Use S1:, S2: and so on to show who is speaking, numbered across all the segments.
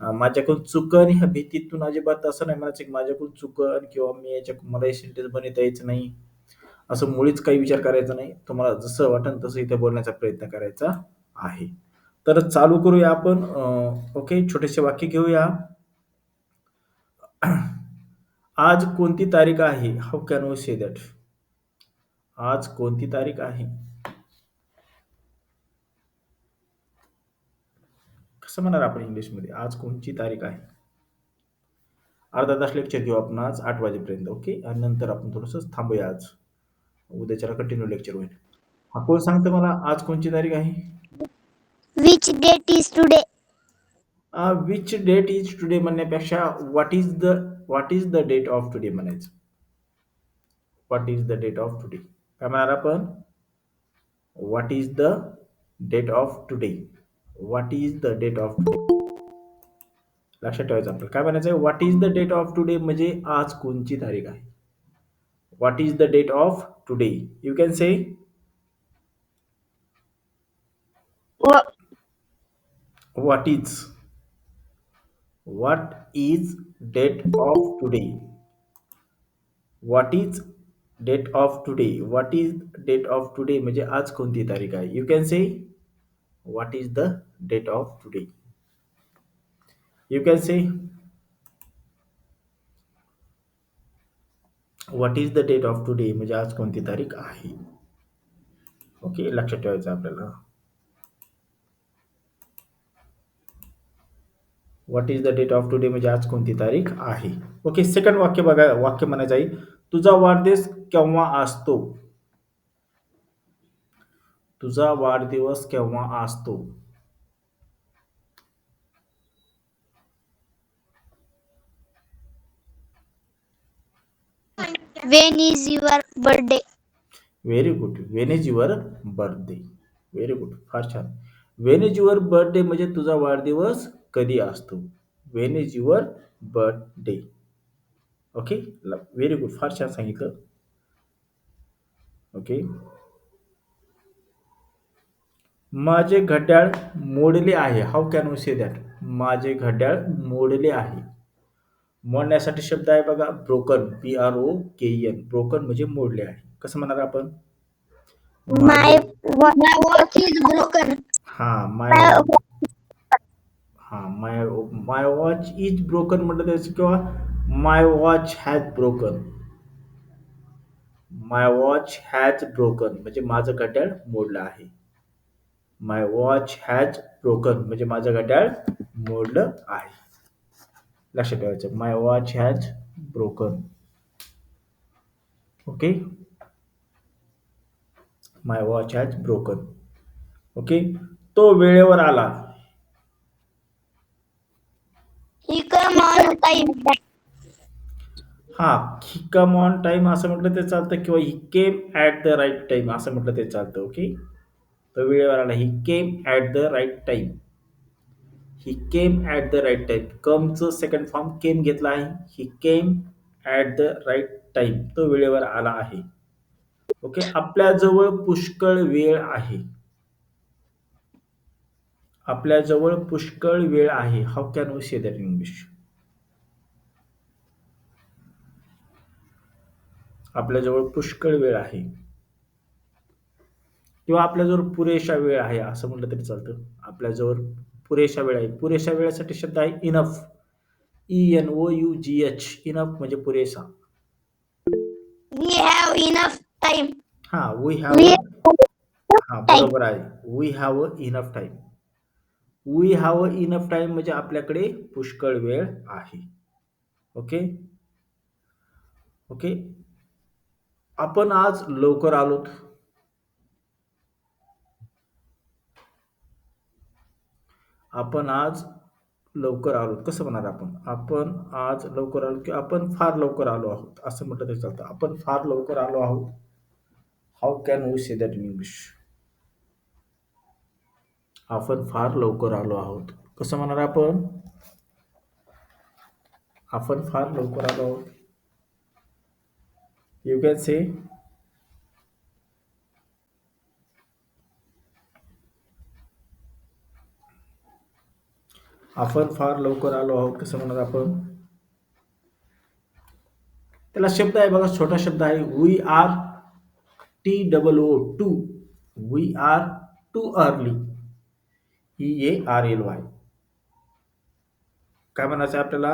S1: माझ्याकडून चुकन ह्या भीतीतून अजिबात असं नाही म्हणायचं की माझ्याकडून चुकन किंवा मी याच्या मला हे सेंटेन्स बनवता यायचं नाही. असं मुळीच काही विचार करायचा नाही. तुम्हाला जसं वाटेल तसं इथे बोलण्याचा प्रयत्न करायचा आहे. तर चालू करूया आपण. ओके, छोटेसे वाक्य घेऊया. आज कोणती तारीख आहे? How can we say that? आज कोणती तारीख आहे? कसं म्हणणार आपण इंग्लिशमध्ये? आज कोणची तारीख आहे? अर्धा तास लेक्चर घेऊ आपण आज 8 वाजेपर्यंत. ओके. आणि नंतर आपण थोडंसं थांबूया आज. उद्याच्याला कंटिन्यू लेक्चर होईल. हा, कोण सांगतं मला आज कोणची तारीख आहे?
S2: Which date is today?
S1: Which date is today म्हणण्यापेक्षा what is the date of today म्हणायचं. What is the date of today? काय म्हणणार आपण? What is the date of today? What is the date of today? लक्षात ठेवायचं आपल्याला. काय म्हणायचं आहे? What is the date of today म्हणजे आज कोणची तारीख आहे? What is the date of today? You can say
S2: Wha-
S1: what is. What is date of today? What is date of today? What is date of today म्हणजे आज कोणती तारीख आहे? You can say what is the date of today? You can say what is the date of today म्हणजे आज कोणती तारीख आहे? ओके, लक्षात ठेवायचं आपल्याला. What is the date of today म्हणजे आज कोणती तारीख आहे? ओके, सेकंड वाक्य बघा. वाक्य म्हणायचं आहे, तुझा वाढदिवस केव्हा असतो? तुझा वाढदिवस केव्हा असतो?
S2: When is your birthday?
S1: Very good. Wien is your birthday? Very good, फार छान. वेन इज युअर बर्थडे म्हणजे तुझा वाढदिवस कधी असतो? When is your birthday? Okay, very good, फार छान सांगितलं. ओके. माझे घड्याळ मोडले आहे. How can we say that? माझे घड्याळ मोडले आहे. मोडण्यासाठी शब्द आहे बघा, ब्रोकन. BROKEN. ब्रोकन म्हणजे मोडले आहे. कसं म्हणणार आपण?
S2: My
S1: माझे
S2: my watch is broken.
S1: हा माय
S2: My
S1: हा my my watch is broken म्हटलं त्याचं, किंवा my watch has broken. My watch has broken म्हणजे माझं घड्याळ मोडलं आहे. माय वॉच हॅज ब्रोकन म्हणजे माझं घड्याळ मोडलं आहे. लक्षात ठेवायचं, my watch has broken. Okay, my watch has broken. Okay, तो वेळेवर आला.
S2: he come on time.
S1: हा, ही कम ऑन टाइम असं म्हटलं ते चालतं, किंवा he came at the right time असं म्हटलं ते चालतं. ओके, तो वेळेवर आला. He came at the right time. He came at the right time. कमचं सेकंड फॉर्म केम घेतला आहे. He came at the right time. तो वेळेवर आला आहे. ओके, आपल्याजवळ पुष्कळ वेळ आहे. आपल्याजवळ पुष्कळ वेळ आहे. How can we say that in English? आपल्याजवळ पुष्कळ वेळ आहे, किंवा आपल्याजवळ पुरेशा वेळ आहे असं म्हटलं तरी चालतं. आपल्याजवळ पुरेशा वेळ आहे. पुरेशा वेळेसाठी शब्द आहे इनफ. ENOUGH. इनफ म्हणजे पुरेसा.
S2: We have enough time.
S1: हा, वी
S2: We
S1: हॅव.
S2: have
S1: हा,
S2: time.
S1: बरोबर आहे. We have enough time. We have enough time म्हणजे आपल्याकडे पुष्कळ वेळ आहे. ओके. ओके, आपण आज लवकर आलोत. आपण आज लवकर आलोत. कसं म्हणणार आपण? आपण आज लवकर आलो, की आपण फार लवकर आलो आहोत असं म्हटलं तरी चालतं. आपण फार लवकर आलो आहोत. How can we say that in English? आपण फार लवकर आलो आहोत. कसं म्हणणार आपण? आपण फार लवकर आलो आहोत. यू कॅन से आपण फार लवकर आलो आहोत कसं म्हणणार आपण? त्याला शब्द आहे बघा, छोटा शब्द आहे. We are TOO 2. We are too early. EARLY. काय म्हणायचं आहे आपल्याला?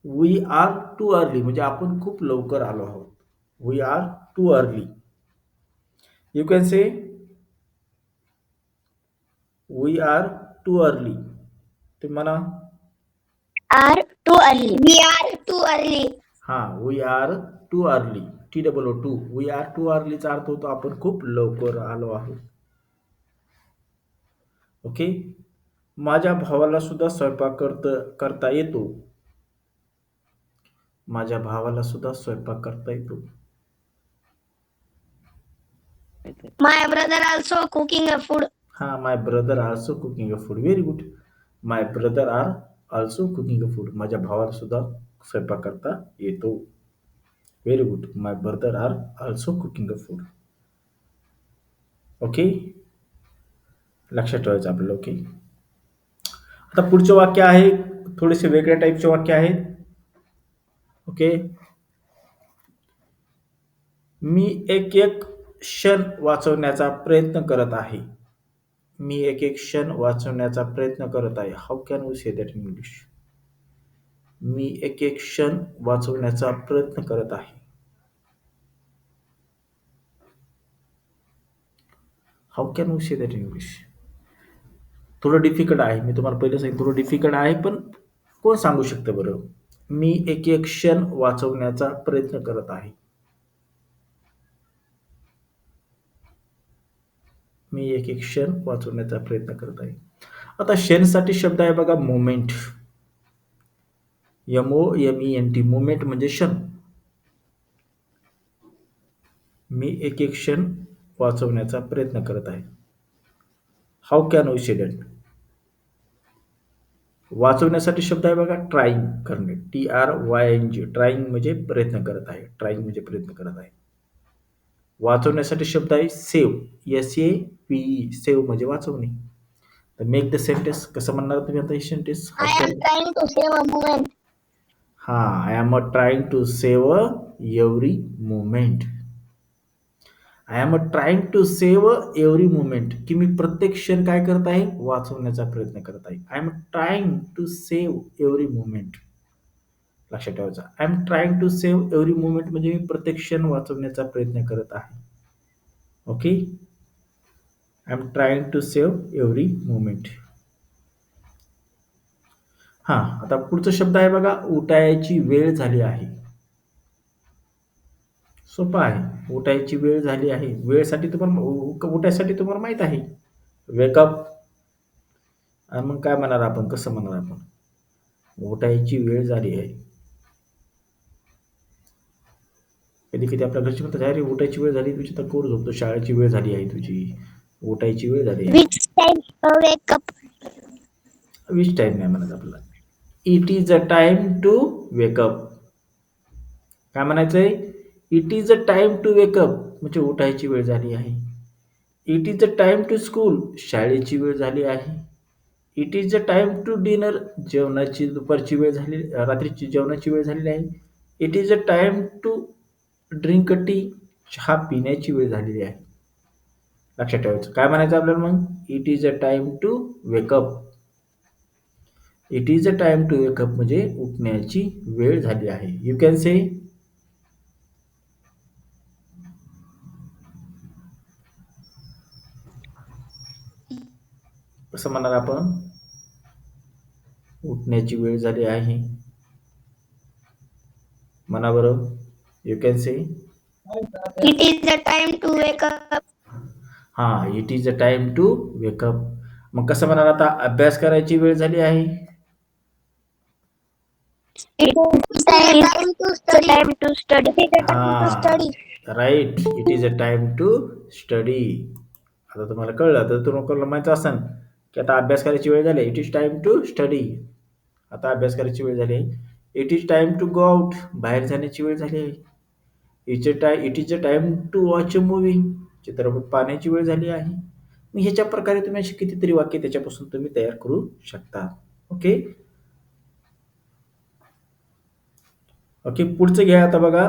S1: वी आर टू अर्ली म्हणजे आपण खूप लवकर आलो आहोत. We are too early. You can say we are too early. तुम्ही म्हणा.
S2: Are too early. We are too early.
S1: हा, we are too early. TOO 2. We are too अर्लीचा अर्थ होतो आपण खूप लवकर आलो आहोत. ओके. माझ्या भावाला सुद्धा स्वयंपाक करता येतो. माझ्या भावाला सुद्धा स्वयंपाक करता येतो.
S2: My brother also cooking a food.
S1: हा, my brother also cooking a food. Very good. My brother are also cooking a food. माझ्या भावाला सुद्धा स्वयंपाक करता येतो. Very good. My brother are also cooking a food. Okay. लक्षात ठेवायचं आपल्याला. ओके. आता पुढचे वाक्य आहे, थोडेसे वेगळ्या टाईपचे वाक्य आहेत. ओके. मी एक एक क्षण वाचवण्याचा प्रयत्न करत आहे. मी एक एक क्षण वाचवण्याचा प्रयत्न करत आहे. How can we say that in English? मी एक एक क्षण वाचवण्याचा प्रयत्न करत आहे. How can we say that in English? थोडं डिफिकल्ट आहे. मी तुम्हाला पहिले सांगितलं थोडं डिफिकल्ट आहे, पण कोण सांगू शकतं बरं? मी एक एक क्षण वाचवण्याचा प्रयत्न करत आहे. मी एक एक क्षण वाचवण्याचा प्रयत्न करत आहे. आता क्षणसाठी शब्द आहे बघा, मोमेंट. MOMENT. मोमेंट म्हणजे क्षण. मी एक एक क्षण वाचवण्याचा प्रयत्न करत आहे. How can we say that? वाचवण्यासाठी शब्द आहे बघा, ट्राईंग करणे. TRYNG. ट्राईंग म्हणजे प्रयत्न करत आहे. ट्राईंग म्हणजे प्रयत्न करत आहे. वाचवण्यासाठी शब्द आहे सेव्ह. SAVE. सेव्ह म्हणजे वाचवणे. तर मेक द सेंटेन्स कसं म्हणणार तुम्ही आता हे sentence?
S2: I am trying to save a moment.
S1: हा, I am trying to save every moment. I am trying to save every moment, की मी प्रत्येक क्षण काय करत आहे? वाचवण्याचा प्रयत्न करत आहे. I am trying to save every moment. लक्षात ठेवायचं. I am trying to save every moment म्हणजे मी प्रत्येक क्षण वाचवण्याचा प्रयत्न करत आहे. Okay. I am trying to save every moment. हा, आता पुढचा शब्द आहे बघा, उठायची वेळ झाली आहे. सोपा आहे. उठायची वेळ झाली आहे. वेळसाठी तुम्हाला उठायसाठी तुम्हाला माहित आहे. वेकअप. आणि मग काय म्हणणार आपण? कसं म्हणणार आपण? उठायची वेळ झाली आहे. कधी कधी आपल्या घरची म्हणतात, अरे उठायची वेळ झाली तुझी, तर कोण झोपतो? शाळेची वेळ झाली आहे तुझी. उठायची वेळ झाली आहे.
S2: Which time to wake up?
S1: Which time नाही म्हणत आपल्याला. It is a time to wake up. काय म्हणायचंय? It is a time to wake up म्हणजे उठायची वेळ झाली आहे. It is a time to school. शाळेची वेळ झाली आहे. It is a time to dinner. जेवणाची दुपारची वेळ झाली, रात्रीची जेवणाची वेळ झालेली आहे. It is a time to drink tea. चहा पिण्याची वेळ झालेली आहे. लक्षात ठेवायचं. काय म्हणायचं आपल्याला मग? It is a time to wake up. It is a time to wake up म्हणजे उठण्याची वेळ झाली आहे. You can say. कसं म्हणणार आपण? उठण्याची वेळ झाली आहे. म्हणा बरं. You can say.
S2: It is the time to wake up.
S1: हा, it is a time to wake up. मग कसं म्हणणार आता? अभ्यास करायची वेळ झाली आहे.
S2: It is the time to study. It is the time to
S1: हा,
S2: study.
S1: Right. It is a time to study. आता तुम्हाला कळलं तर तुम्हाला माहिती असेल की आता अभ्यास करायची वेळ झाली. It is time to study. आता अभ्यास करायची वेळ झाली आहे. It is time to go out. बाहेर जाण्याची वेळ झाली आहे. It is a time to watch a movie. चित्रपट पाहण्याची वेळ झाली आहे. मग ह्याच्या प्रकारे तुम्ही अशी कितीतरी वाक्य त्याच्यापासून तुम्ही तयार करू शकता. ओके. ओके, पुढचं घ्या आता बघा.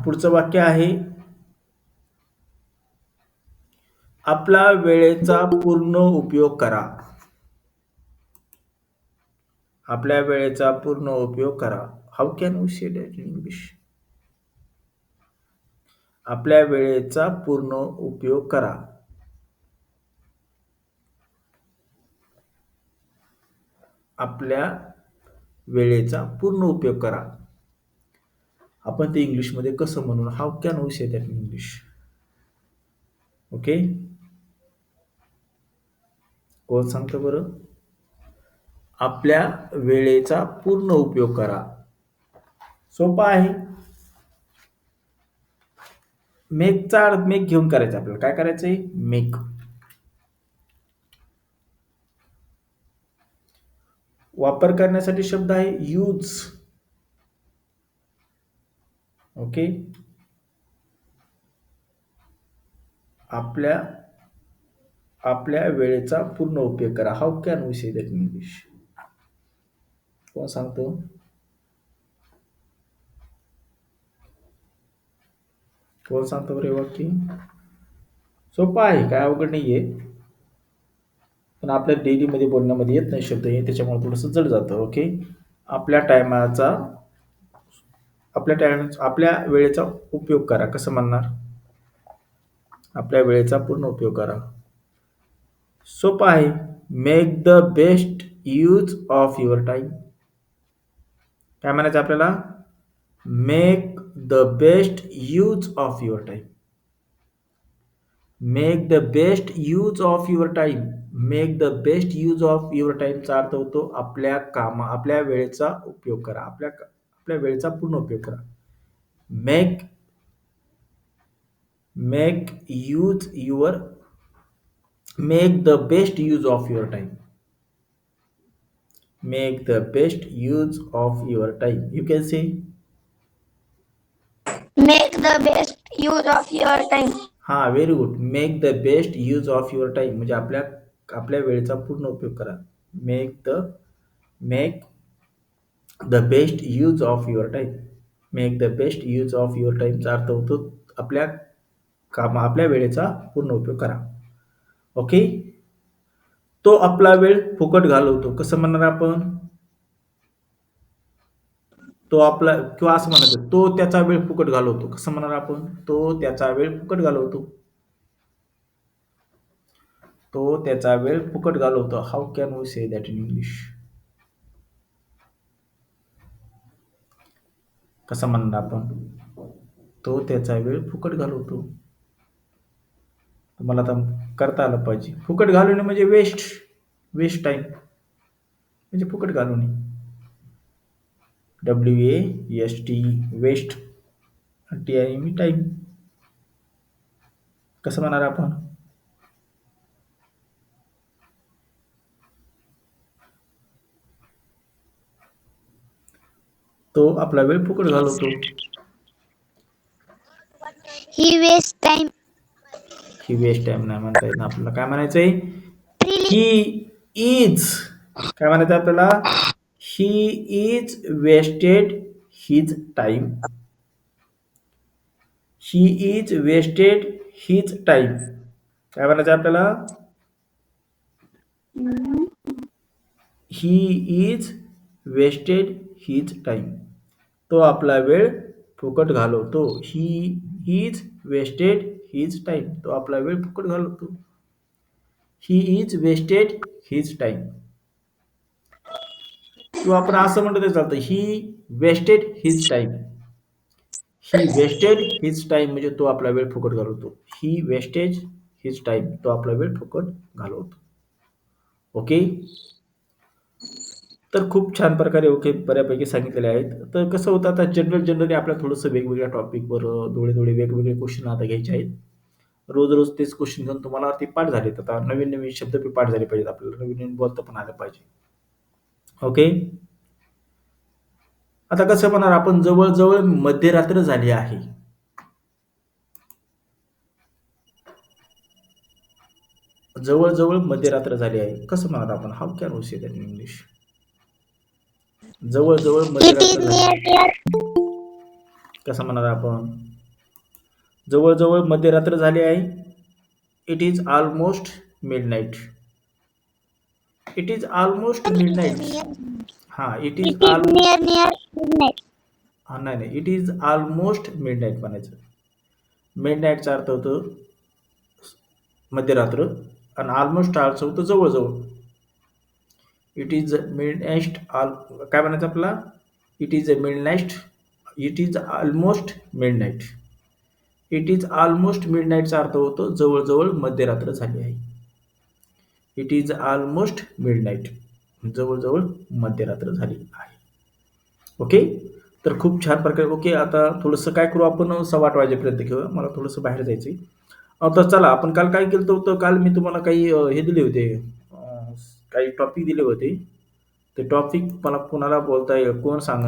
S1: पुढचं वाक्य आहे, आपला वेळेचा पूर्ण उपयोग करा. आपल्या वेळेचा पूर्ण उपयोग करा. How can we say that in English? आपल्या वेळेचा पूर्ण उपयोग करा. आपल्या वेळेचा पूर्ण उपयोग करा. आपण ते इंग्लिशमध्ये कसं म्हणू? How can we say that in English? Okay, कोण सांगतं बरं? आपल्या वेळेचा पूर्ण उपयोग करा. सोपा आहे. मेकचा अर्थ मेक घेऊन करायचं. आपल्याला काय करायचंय? मेक. वापर करण्यासाठी शब्द आहे यूज. ओके, आपल्या आपल्या वेळेचा पूर्ण उपयोग करा. How can we say that in English? कोण सांगतो? कोण सांगतो बरे वाक्य? सोपं आहे, काय अवघड नाहीये. पण आपल्या डेलीमध्ये बोलण्यामध्ये येत नाही शब्द हे, त्याच्यामुळे थोडंसं जड जातं. ओके, आपल्या टायमाचा आपल्या वेळेचा उपयोग करा. कसं म्हणणार? आपल्या वेळेचा पूर्ण उपयोग करा. सोपं आहे. Make the best use of your time. काय म्हणायचं आपल्याला? Make the best use of your time. Make the best use of your time. Make the best use of your टाइमचा अर्थ होतो आपल्या वेळेचा उपयोग करा. आपल्या वेळेचा पूर्ण उपयोग करा. Make make use your make the best use of your time. Make the best use of your time. You can say.
S2: Make the best use of your time.
S1: हा, very good. Make the best use of your time म्हणजे आपल्या वेळेचा पूर्ण उपयोग करा. Make the best use of your time. Make the best use of your टाइमचा अर्थ होतो आपल्या वेळेचा पूर्ण उपयोग करा. ओके, तो आपला वेळ फुकट घालवतो. कसं म्हणणार आपण? तो आपला, किंवा असं म्हणायचं, तो त्याचा वेळ फुकट घालवतो. कसं म्हणणार आपण? तो त्याचा वेळ फुकट घालवतो. तो त्याचा वेळ फुकट घालवतो. How can we say that in English? कसं म्हणणार आपण? तो त्याचा वेळ फुकट घालवतो. तुम्हाला आता करता आलं पाहिजे. फुकट घालवणे म्हणजे वेस्ट टाइम म्हणजे फुकट घालवणे. WAST, waste. TIME, time. कसं म्हणणार आपण? तो आपला वेळ फुकट घालवतो.
S2: He wastes time
S1: he waste time नाही म्हणता येत ना आपल्याला. काय म्हणायचंय?
S2: freely.
S1: He is. काय म्हणायचं आपल्याला? He is wasted his time. He is wasted his time. काय म्हणायचं आपल्याला? He is wasted his time. तो आपला वेळ फुकट घालवतो. He is wasted his time. तो आपला वेळ फुकट घालवतो. He is wasted his time. किंवा आपण असं म्हणतो तरी चालतं, he wasted his time. He wasted his time म्हणजे तो आपला वेळ फुकट घालवतो. ही वेस्टेज हिज टाइम. तो आपला वेळ फुकट घालवतो. ओके, तर खूप छान प्रकारे ओके बऱ्यापैकी सांगितलेले आहेत. तर कसं होतं, आता जनरली आपल्याला थोडंसं वेगवेगळ्या टॉपिकवर थोडे वेगवेगळे क्वेश्चन आता घ्यायचे आहेत. रोज तेच क्वेश्चन घेऊन तुम्हाला ते पाठ झालेत. आता नवीन शब्द बी पाठ झाले पाहिजेत. आपल्याला नवीन बोलता पण आलं पाहिजे. ओके, आता कसं म्हणणार आपण? जवळ मध्यरात्र झाली आहे. जवळ-जवळ मध्यरात्र झाली आहे. कसं म्हणणार आपण? How can we say that in English? जवळ-जवळ
S2: It is
S1: मध्यरात्र झाली.
S2: near.
S1: कसं म्हणणार आपण? जवळ-जवळ मध्यरात्र झाली आहे. It is almost midnight. It is almost midnight. हां, it is
S2: It is
S1: all
S2: near midnight.
S1: हां, नाही. इट इज ऑलमोस्ट मिडनाईट म्हणायचं. मिडनाईटचा अर्थ होतो मध्यरात्र आणि ऑलमोस्ट अर्थ होतो जवळ-जवळ. इट इज मिडनाईट काय म्हणायचं आपल्याला? It is a midnight. It is almost midnight. It is almost मिडनाईटचा अर्थ होतो जवळ-जवळ मध्यरात्र झाली आहे. It is almost midnight. जवळ-जवळ मध्यरात्र झाली आहे. ओके? तर खूप छान प्रकारे ओके. आता थोडंसं काय करू आपण 8:15 वाजेपर्यंत घेऊया. मला थोडंसं बाहेर जायचंय. तर चला आपण काल काय केलं होतं, काल मी तुम्हाला काही हे दिले होते, काही टॉपिक दिले होते. ते टॉपिक मला कोणाला बोलता येईल, कोण सांगेल?